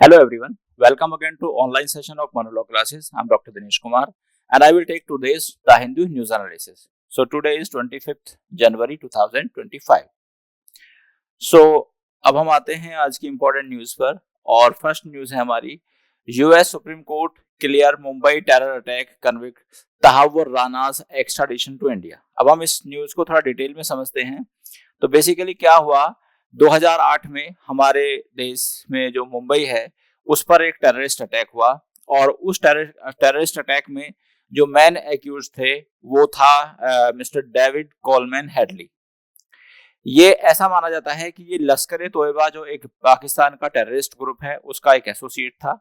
Hello everyone, welcome again to online session of monologue classes. I'm Dr. Dinesh Kumar and I will take today's The Hindu news analysis. So today is 25th January 2025. So अब हम आते हैं आज की important news पर और first news है हमारी US supreme court clear Mumbai terror attack convict Tahawwur Rana's extradition to India. अब हम इस न्यूज को थोड़ा डिटेल में समझते हैं। तो बेसिकली क्या हुआ, 2008 में हमारे देश में जो मुंबई है उस पर एक टेररिस्ट अटैक हुआ और उस टेररिस्ट अटैक में जो मैन एक्यूज थे वो था मिस्टर डेविड कोलमैन हेडली। ये ऐसा माना जाता है कि ये लश्कर तोयबा जो एक पाकिस्तान का टेररिस्ट ग्रुप है उसका एक एसोसिएट था,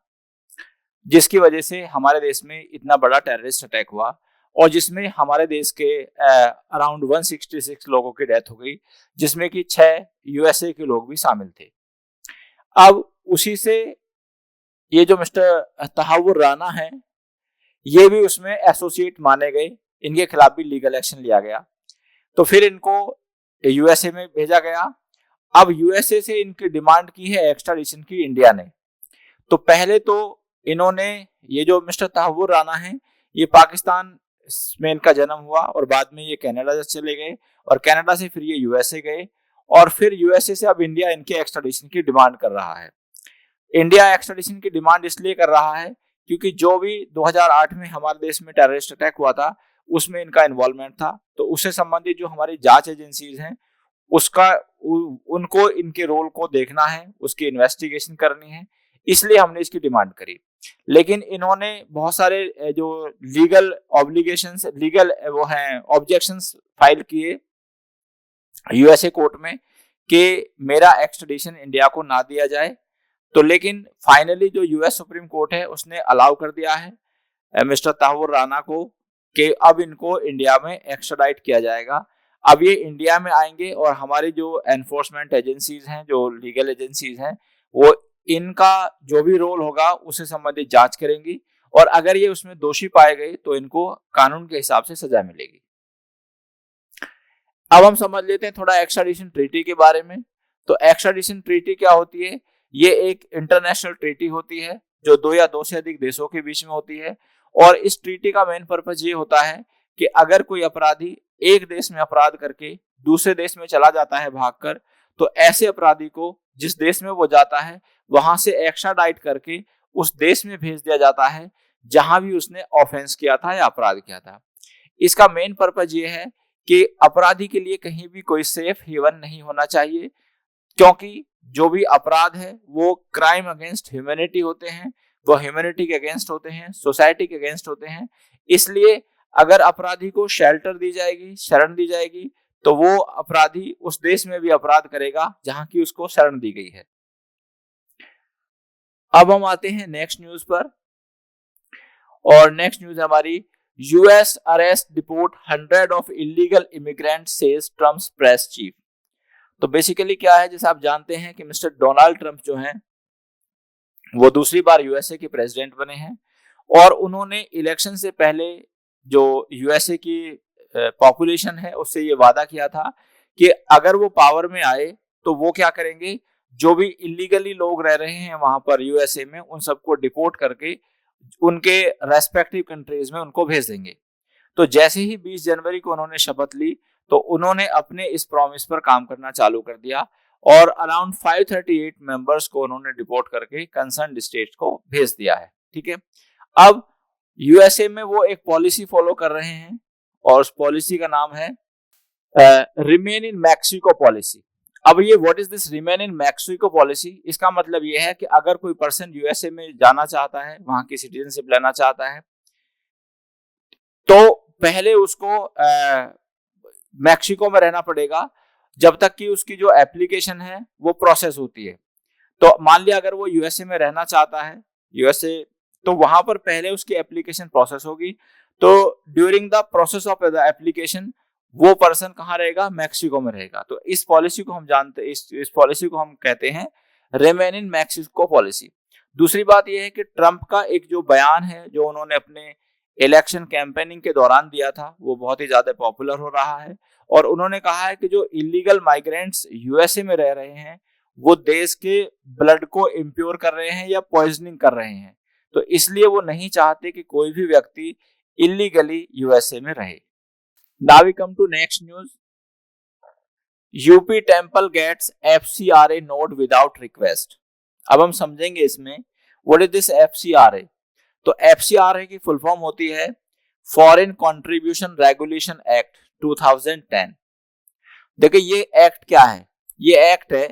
जिसकी वजह से हमारे देश में इतना बड़ा टेररिस्ट अटैक हुआ और जिसमें हमारे देश के अराउंड 166 लोगों की डेथ हो गई, जिसमें कि 6 यूएसए के लोग भी शामिल थे। अब उसी से ये जो मिस्टर तहावुर राना है ये भी उसमें एसोसिएट माने गए, इनके खिलाफ भी लीगल एक्शन लिया गया। तो फिर इनको यूएसए में भेजा गया। अब यूएसए से इनकी डिमांड की है एक्स्ट्राडिशन की इंडिया ने। तो पहले तो इन्होंने, ये जो मिस्टर तहावुर राना है ये पाकिस्तान में इनका जन्म हुआ और बाद में ये कनाडा चले गए और कनाडा से फिर ये यूएसए गए और फिर यूएसए से अब इंडिया इनके एक्स्ट्राडिशन की डिमांड कर रहा है। इंडिया एक्स्ट्राडिशन की डिमांड इसलिए कर रहा है क्योंकि जो भी 2008 में हमारे देश में टेररिस्ट अटैक हुआ था उसमें इनका इन्वॉल्वमेंट था। तो उससे संबंधित जो हमारी जांच एजेंसीज हैं उसका उनको इनके रोल को देखना है, उसकी इन्वेस्टिगेशन करनी है, इसलिए हमने इसकी डिमांड करी। लेकिन इन्होंने बहुत सारे जो लीगल ऑब्लिगेशंस, लीगल वो हैं ऑब्जेक्शंस फाइल किए यूएसए कोर्ट में कि मेरा एक्स्ट्राडिशन इंडिया को ना दिया जाए। तो लेकिन फाइनली जो यूएस सुप्रीम कोर्ट है उसने अलाउ कर दिया है मिस्टर तहावुर राना को कि अब इनको इंडिया में एक्स्ट्राडाइट किया जाएगा। अब ये इंडिया में आएंगे और हमारी जो एनफोर्समेंट एजेंसीज हैं, जो लीगल एजेंसीज हैं, वो इनका जो भी रोल होगा उससे संबंधित जांच करेंगी और अगर ये उसमें दोषी पाए गए तो इनको कानून के हिसाब से सजा मिलेगी। अब हम समझ लेते हैं थोड़ा एक्स्ट्राडिशन ट्रीटी के बारे में। तो एक्स्ट्राडिशन ट्रीटी क्या होती है? ये एक इंटरनेशनल ट्रीटी होती है जो 2 या 2 से अधिक देशों के बीच में होती है और इस ट्रीटी का मेन पर्पस ये होता है कि अगर कोई अपराधी एक देश में अपराध करके दूसरे देश में चला जाता है भागकर, तो ऐसे अपराधी को जिस देश में वो जाता है वहां से एक्स्ट्राडाइट करके उस देश में भेज दिया जाता है जहां भी उसने ऑफेंस किया था या अपराध किया था। इसका मेन पर्पस ये है कि अपराधी के लिए कहीं भी कोई सेफ हेवन नहीं होना चाहिए, क्योंकि जो भी अपराध है वो क्राइम अगेंस्ट ह्यूमैनिटी होते हैं, वो ह्यूमैनिटी के अगेंस्ट होते हैं, सोसाइटी के अगेंस्ट होते हैं। इसलिए अगर अपराधी को शेल्टर दी जाएगी, शरण दी जाएगी, तो वो अपराधी उस देश में भी अपराध करेगा जहां की उसको शरण दी गई है। अब हम आते हैं नेक्स्ट न्यूज पर और नेक्स्ट न्यूज हमारी US arrest deport 100 of illegal immigrant says Trump's press chief. तो बेसिकली क्या है, जैसे आप जानते हैं कि मिस्टर डोनाल्ड ट्रंप जो हैं वो दूसरी बार यूएसए के प्रेसिडेंट बने हैं और उन्होंने इलेक्शन से पहले जो यूएसए की पॉपुलेशन है उससे ये वादा किया था कि अगर वो पावर में आए तो वो क्या करेंगे, जो भी इलीगली लोग रह रहे हैं वहां पर यूएसए में उन सबको डिपोर्ट करके उनके रेस्पेक्टिव कंट्रीज में उनको भेज देंगे। तो जैसे ही 20 जनवरी को उन्होंने शपथ ली तो उन्होंने अपने इस प्रॉमिस पर काम करना चालू कर दिया और अराउंड 538 मेंबर्स को उन्होंने डिपोर्ट करके कंसर्न स्टेट्स को भेज दिया है। ठीक है, अब यूएसए में वो एक पॉलिसी फॉलो कर रहे हैं और उस पॉलिसी का नाम है रिमेन इन मैक्सिको पॉलिसी। अब ये what is this remain in Mexico policy? इसका मतलब ये है कि अगर कोई पर्सन यूएसए में जाना चाहता है, वहां की सिटीजनशिप लेना चाहता है, तो पहले उसको मैक्सिको में रहना पड़ेगा जब तक कि उसकी जो एप्लीकेशन है वो प्रोसेस होती है। तो मान लिया अगर वो यूएसए में रहना चाहता है यूएसए, तो वहां पर पहले उसकी एप्लीकेशन प्रोसेस होगी। तो during the process of the application वो पर्सन कहाँ रहेगा? मैक्सिको में रहेगा। तो इस पॉलिसी को हम जानते, इस पॉलिसी को हम कहते हैं रिमेन इन मैक्सिको पॉलिसी। दूसरी बात यह है कि ट्रंप का एक जो बयान है जो उन्होंने अपने इलेक्शन कैंपेनिंग के दौरान दिया था वो बहुत ही ज्यादा पॉपुलर हो रहा है और उन्होंने कहा है कि जो इलीगल माइग्रेंट्स यूएसए में रह रहे हैं वो देश के ब्लड को इम्प्योर कर रहे हैं या पॉइजनिंग कर रहे हैं, तो इसलिए वो नहीं चाहते कि कोई भी व्यक्ति इलीगली यूएसए में रहे। Now we come to next news. UP temple gets FCRA nod without request. अब हम समझेंगे इसमें व्हाट इज दिस एफसीआरए। तो एफसीआरए की फुल फॉर्म होती है फॉरेन कंट्रीब्यूशन रेगुलेशन एक्ट 2010। देखिए ये एक्ट क्या है, ये एक्ट है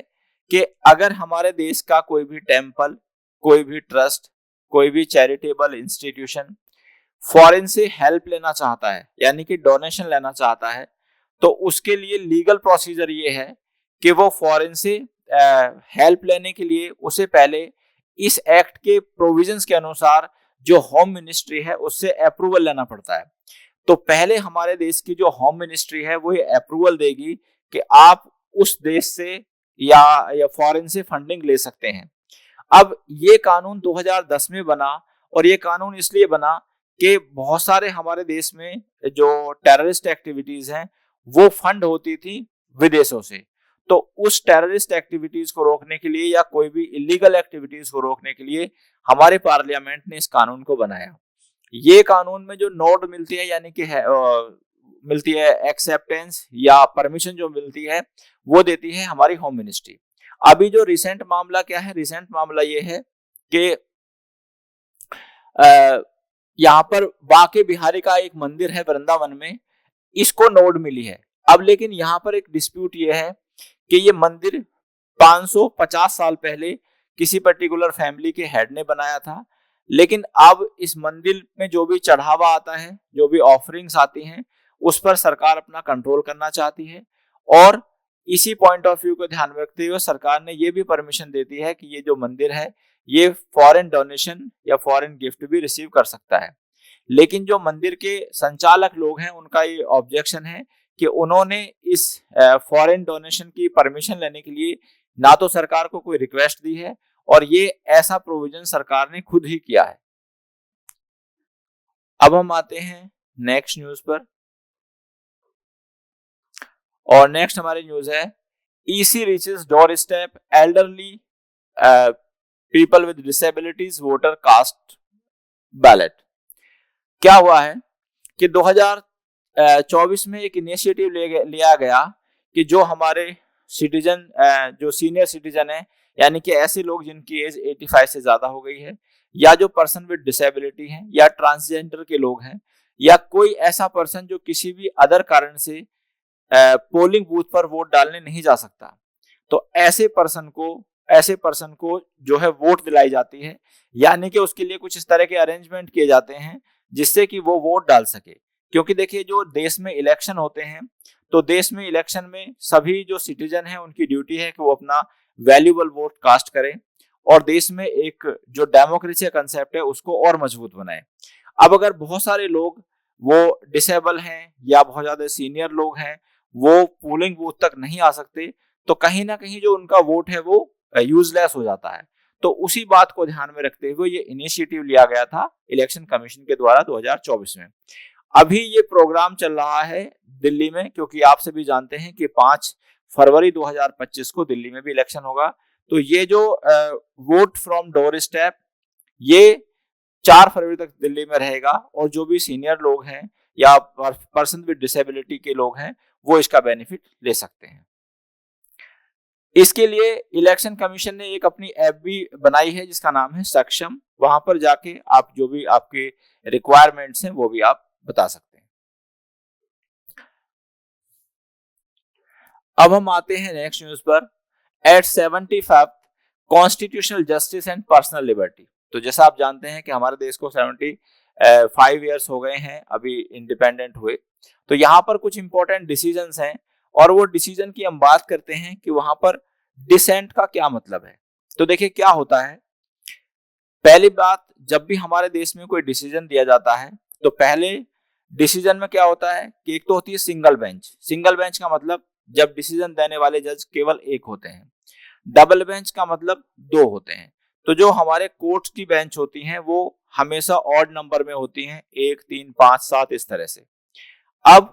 कि अगर हमारे देश का कोई भी टेम्पल, कोई भी ट्रस्ट, कोई भी चैरिटेबल इंस्टीट्यूशन फॉरेन से हेल्प लेना चाहता है, यानी कि डोनेशन लेना चाहता है, तो उसके लिए लीगल प्रोसीजर ये है कि वो फॉरेन से हेल्प लेने के लिए उसे पहले इस एक्ट के प्रोविजंस के अनुसार जो होम मिनिस्ट्री है उससे अप्रूवल लेना पड़ता है। तो पहले हमारे देश की जो होम मिनिस्ट्री है वो ये अप्रूवल देगी कि आप उस देश से या फॉरेन से फंडिंग ले सकते हैं। अब ये कानून 2010 में बना, और ये कानून इसलिए बना कि बहुत सारे हमारे देश में जो टेररिस्ट एक्टिविटीज हैं वो फंड होती थी विदेशों से। तो उस टेररिस्ट एक्टिविटीज को रोकने के लिए या कोई भी इलीगल एक्टिविटीज को रोकने के लिए हमारे पार्लियामेंट ने इस कानून को बनाया। ये कानून में जो नोट मिलती है, यानी कि मिलती है एक्सेप्टेंस या परमिशन जो मिलती है वो देती है हमारी होम मिनिस्ट्री। अभी जो रिसेंट मामला क्या है, रिसेंट मामला ये है कि यहाँ पर बांके बिहारी का एक मंदिर है वृंदावन में, इसको नोड मिली है। अब लेकिन यहाँ पर एक डिस्प्यूट ये है कि ये मंदिर 550 साल पहले किसी पर्टिकुलर फैमिली के हेड ने बनाया था, लेकिन अब इस मंदिर में जो भी चढ़ावा आता है, जो भी ऑफरिंग्स आती हैं, उस पर सरकार अपना कंट्रोल करना चाहती है। और इसी पॉइंट ऑफ व्यू को ध्यान में रखते हुए सरकार ने ये भी परमिशन देती है कि ये जो मंदिर है ये फॉरेन डोनेशन या फॉरेन गिफ्ट भी रिसीव कर सकता है। लेकिन जो मंदिर के संचालक लोग हैं उनका ये ऑब्जेक्शन है कि उन्होंने इस फॉरेन डोनेशन की परमिशन लेने के लिए ना तो सरकार को कोई रिक्वेस्ट दी है, और ये ऐसा प्रोविजन सरकार ने खुद ही किया है। अब हम आते हैं नेक्स्ट न्यूज पर, और नेक्स्ट हमारी न्यूज है EC reaches doorstep elderly people with disabilities voter cast ballot. क्या हुआ है कि 2024 में एक इनिशिएटिव लिया गया कि जो हमारे सिटीजन, जो सीनियर सिटीजन है, यानी कि ऐसे लोग जिनकी एज 85 से ज्यादा हो गई है, या जो पर्सन विद डिसेबिलिटी हैं, या ट्रांसजेंडर के लोग हैं, या कोई ऐसा पर्सन जो किसी भी अदर कारण से पोलिंग बूथ पर वोट डालने नहीं जा सकता, तो ऐसे पर्सन को जो है वोट दिलाई जाती है, यानी कि उसके लिए कुछ इस तरह के अरेंजमेंट किए जाते हैं जिससे कि वो वोट डाल सके। क्योंकि देखिए जो देश में इलेक्शन होते हैं, तो देश में इलेक्शन में सभी जो सिटीजन हैं उनकी ड्यूटी है कि वो अपना वैल्यूएबल वोट कास्ट करें और देश में एक जो डेमोक्रेसी का कंसेप्ट है उसको और मजबूत बनाए। अब अगर बहुत सारे लोग वो डिसेबल हैं या बहुत ज्यादा सीनियर लोग हैं, वो पोलिंग बूथ तक नहीं आ सकते, तो कहीं ना कहीं जो उनका वोट है वो यूजलेस हो जाता है। तो उसी बात को ध्यान में रखते हुए ये इनिशिएटिव लिया गया था इलेक्शन कमीशन के द्वारा 2024 में। अभी ये प्रोग्राम चल रहा है दिल्ली में, क्योंकि आप सभी जानते हैं कि 5 फरवरी 2025 को दिल्ली में भी इलेक्शन होगा। तो ये जो वोट फ्रॉम डोर स्टेप ये 4 फरवरी तक दिल्ली में रहेगा, और जो भी सीनियर लोग हैं या पर्सन विद डिसेबिलिटी के लोग हैं वो इसका बेनिफिट ले सकते हैं। इसके लिए इलेक्शन कमीशन ने एक अपनी ऐप भी बनाई है जिसका नाम है सक्षम। वहां पर जाके आप जो भी आपके रिक्वायरमेंट्स हैं वो भी आप बता सकते हैं। अब हम आते हैं नेक्स्ट न्यूज पर, at 75 constitutional justice and personal liberty. तो जैसा आप जानते हैं कि हमारे देश को 75 ईयर्स हो गए हैं अभी इंडिपेंडेंट हुए। तो यहाँ पर कुछ इंपॉर्टेंट डिसीजंस हैं, और वो डिसीजन की हम बात करते हैं कि वहां पर डिसेंट का क्या मतलब है। तो देखिए क्या होता है, पहली बात, जब भी हमारे देश में कोई डिसीजन दिया जाता है तो पहले डिसीजन में क्या होता है कि एक तो होती है सिंगल बेंच। सिंगल बेंच का मतलब जब डिसीजन देने वाले जज केवल एक होते हैं। डबल बेंच का मतलब 2 होते हैं। तो जो हमारे कोर्ट की बेंच होती हैं वो हमेशा ऑड नंबर में होती हैं, 1, 3, 5, 7 इस तरह से। अब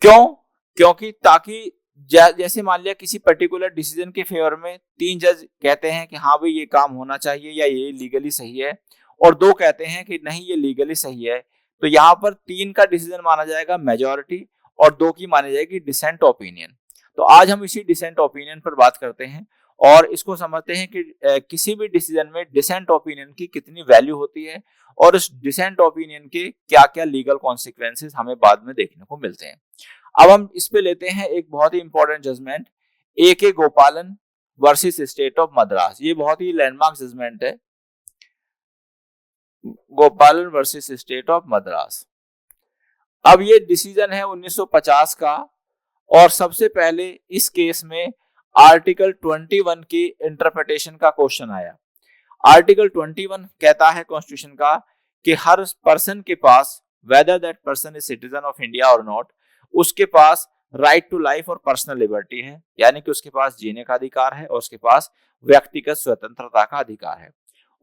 क्योंकि ताकि जैसे मान लिया किसी पर्टिकुलर डिसीजन के फेवर में 3 जज कहते हैं कि हाँ भाई ये काम होना चाहिए या ये लीगली सही है, और 2 कहते हैं कि नहीं ये लीगली सही है, तो यहाँ पर 3 का डिसीजन माना जाएगा मेजॉरिटी और 2 की मानी जाएगी डिसेंट ओपिनियन। तो आज हम इसी डिसेंट ओपिनियन पर बात करते हैं और इसको समझते हैं कि किसी भी डिसीजन में डिसेंट ओपिनियन की कितनी वैल्यू होती है और उस डिसेंट ओपिनियन के क्या क्या लीगल कॉन्सिक्वेंसेस हमें बाद में देखने को मिलते हैं। अब हम इस पे लेते हैं एक बहुत ही इंपॉर्टेंट जजमेंट, ए के गोपालन वर्सेस स्टेट ऑफ मद्रास। ये बहुत ही लैंडमार्क जजमेंट है, गोपालन वर्सेस स्टेट ऑफ मद्रास। अब ये डिसीजन है 1950 का और सबसे पहले इस केस में आर्टिकल 21 की इंटरप्रिटेशन का क्वेश्चन आया। आर्टिकल 21 कहता है कॉन्स्टिट्यूशन का कि हर पर्सन के पास, whether that person is citizen of India और नॉट, उसके पास राइट टू लाइफ और पर्सनल लिबर्टी है, यानी कि उसके पास जीने का अधिकार है और उसके पास व्यक्तिगत स्वतंत्रता का अधिकार है,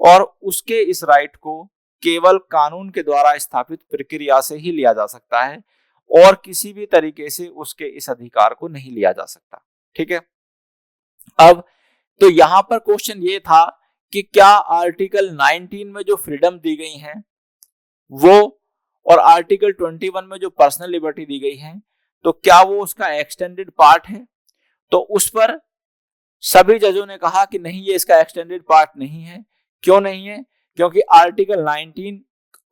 और उसके इस राइट को केवल कानून के द्वारा स्थापित प्रक्रिया से ही लिया जा सकता है और किसी भी तरीके से उसके इस अधिकार को नहीं लिया जा सकता। ठीक है, अब तो यहां पर क्वेश्चन ये था कि क्या आर्टिकल 19 में जो फ्रीडम दी गई है वो और आर्टिकल 21 में जो पर्सनल लिबर्टी दी गई है तो क्या वो उसका एक्सटेंडेड पार्ट है। तो उस पर सभी जजों ने कहा कि नहीं, ये इसका एक्सटेंडेड पार्ट नहीं है। क्यों नहीं है? क्योंकि आर्टिकल 19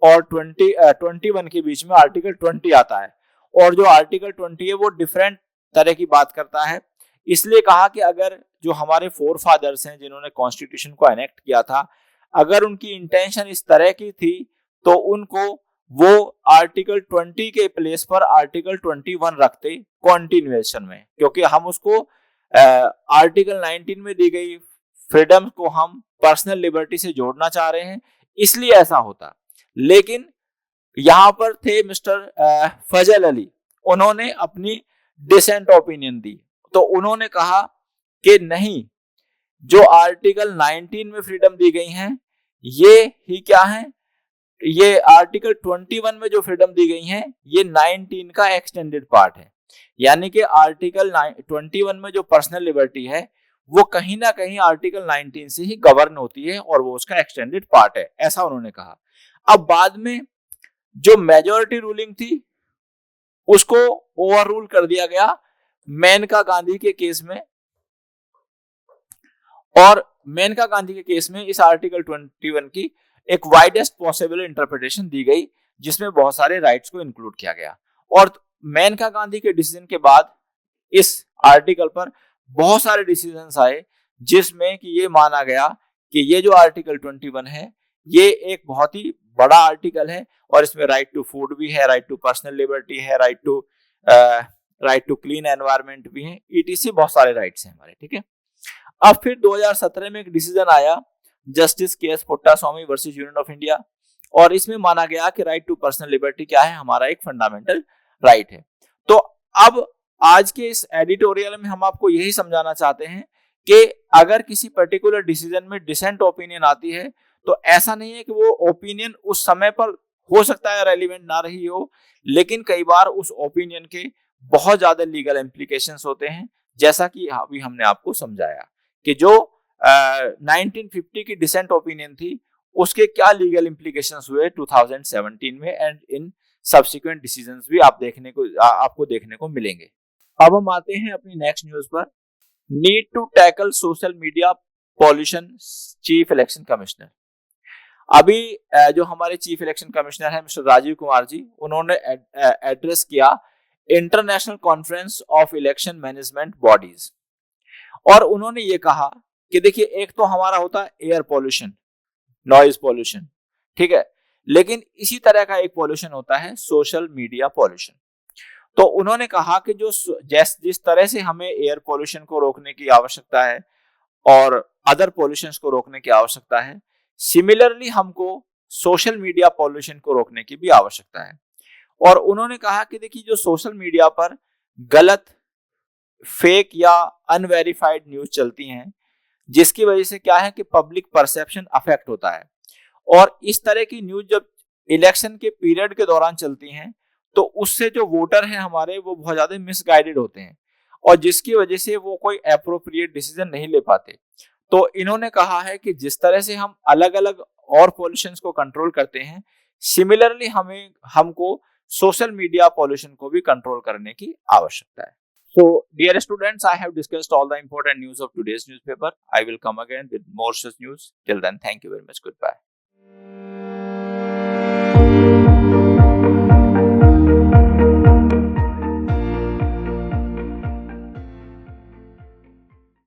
और 21 के बीच में आर्टिकल 20 आता है और जो आर्टिकल 20 है वो डिफरेंट तरह की बात करता है। इसलिए कहा कि अगर जो हमारे फोर फादर्स हैं जिन्होंने कॉन्स्टिट्यूशन को एनेक्ट किया था, अगर उनकी इंटेंशन इस तरह की थी तो उनको वो आर्टिकल 20 के प्लेस पर आर्टिकल 21 रखते कॉन्टिन्यूएशन में, क्योंकि हम उसको आर्टिकल 19 में दी गई फ्रीडम को हम पर्सनल लिबर्टी से जोड़ना चाह रहे हैं, इसलिए ऐसा होता। लेकिन यहां पर थे मिस्टर फजल अली, उन्होंने अपनी डिसेंट ओपिनियन दी। तो उन्होंने कहा कि नहीं, जो आर्टिकल 19 में फ्रीडम दी गई है ये ही क्या है, ये आर्टिकल 21 में जो फ्रीडम दी गई है ये 19 का एक्सटेंडेड पार्ट है। यानी कि आर्टिकल 21 में जो पर्सनल लिबर्टी है वो कहीं ना कहीं आर्टिकल 19 से ही गवर्न होती है और वो उसका एक्सटेंडेड पार्ट है, ऐसा उन्होंने कहा। अब बाद में जो मेजॉरिटी रूलिंग थी उसको ओवर रूल कर दिया गया मेनका गांधी के केस में, और मेनका गांधी के केस में इस आर्टिकल 21 की एक वाइडेस्ट पॉसिबल इंटरप्रिटेशन दी गई जिसमें बहुत सारे राइट्स को इंक्लूड किया गया। और मेनका गांधी के डिसीजन के बाद इस आर्टिकल पर बहुत सारे डिसीजंस आए जिसमें कि ये माना गया कि ये जो आर्टिकल 21 है ये एक बहुत ही बड़ा आर्टिकल है और इसमें राइट टू फूड भी है, राइट टू पर्सनल लिबर्टी है, राइट टू क्लीन एनवायरनमेंट भी है, ईटीसी बहुत सारे राइट्स हैं हमारे। ठीक है, अब फिर 2017 में एक डिसीजन आया जस्टिस के S Puttaswamy versus union of India, और इसमें माना गया कि राइट टू पर्सनल लिबर्टी क्या है, हमारा एक फंडामेंटल राइट है। तो अब आज के इस एडिटोरियल में हम आपको यही समझाना चाहते हैं कि अगर किसी पर्टिकुलर डिसीजन में डिसेंट ओपिनियन आती है तो ऐसा नहीं है कि वो ओपिनियन उस समय पर हो सकता है रेलिवेंट ना रही हो, लेकिन कई बार उस ओपिनियन के बहुत ज्यादा लीगल इम्प्लीकेशंस होते हैं, जैसा कि अभी हमने आपको समझाया कि जो 1950 की डिसेंट ओपिनियन थी उसके क्या लीगल इम्प्लीकेशंस हुए 2017 में, एंड इन सब्सिक्वेंट डिसीजंस भी आपको देखने को मिलेंगे। अब हम आते हैं अपनी नेक्स्ट न्यूज पर। Need to tackle social media pollution, chief election commissioner. अभी जो हमारे चीफ इलेक्शन कमिश्नर है मिस्टर राजीव कुमार जी, उन्होंने एड्रेस किया international conference of election management bodies, और उन्होंने ये कहा कि देखिए एक तो हमारा होता है एयर पॉल्यूशन, नॉइज पॉल्यूशन, ठीक है, लेकिन इसी तरह का एक पॉल्यूशन होता है सोशल मीडिया पॉल्यूशन। तो उन्होंने कहा कि जो जिस तरह से हमें एयर पॉल्यूशन को रोकने की आवश्यकता है और अदर पॉल्यूशंस को रोकने की आवश्यकता है, सिमिलरली हमको सोशल मीडिया पॉल्यूशन को रोकने की भी आवश्यकता है। और उन्होंने कहा कि देखिए जो सोशल मीडिया पर गलत, फेक या अनवेरिफाइड न्यूज चलती हैं, जिसकी वजह से क्या है कि पब्लिक परसेप्शन अफेक्ट होता है, और इस तरह की न्यूज जब इलेक्शन के पीरियड के दौरान चलती हैं तो उससे जो वोटर हैं हमारे वो बहुत ज्यादा मिसगाइडेड होते हैं, और जिसकी वजह से वो कोई एप्रोप्रिएट डिसीजन नहीं ले पाते। तो इन्होंने कहा है कि जिस तरह से हम अलग अलग और पॉल्यूशन को कंट्रोल करते हैं, सिमिलरली हमको सोशल मीडिया पॉल्यूशन को भी कंट्रोल करने की आवश्यकता है। So, dear students, I have discussed all the important news of today's newspaper. I will come again with more such news. Till then, thank you very much. Goodbye.